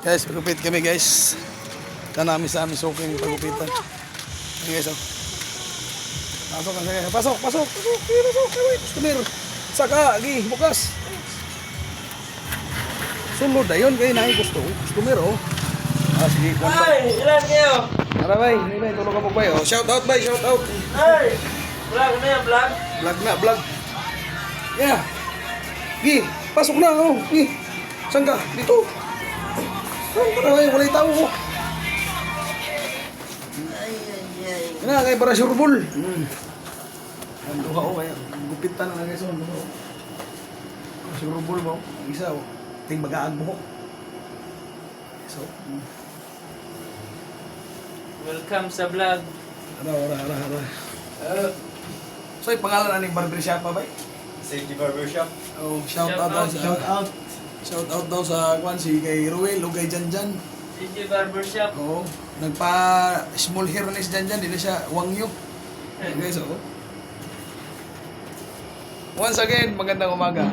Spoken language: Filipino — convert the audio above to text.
Guys, pagupit kami guys. Tanami sa amin suking pagupitan. Okay guys, oh. Pasok ang saya. Pasok. Pasok. Wait, customer. Saka, gi, bukas. Sulod na yun. Kaya nangin customer, oh. Ah, sige. Ay, ilan kayo? Tara, bay. Hindi, bay. Tulog ka po, bay. Oh, shout out, bay. Shout out. Ay, vlog na yan, vlog. Vlog na, vlog. Yeah. Gi, pasok na, oh. Gi. Saan ka? Dito. Tara, bay. Walay tao, oh. Yan na, kaya para sure ball. Ang duha ko kaya. Gupitan na guys. Ang duha ko. Sure ball mo. Ang isa o. Ting magaang buhok. So. Welcome sa vlog. Ara. So, yung pangalan na ng barbershop pa ba? Safety Barbershop. Oh, shout out daw sa... Shout out daw sa kwan si kay Ruel o kay Janjan. DJ Barbershop. Oo. Nagpa small hair na si Janjan. Di na siya wangyo. Okay, so. Once again, magandang umaga.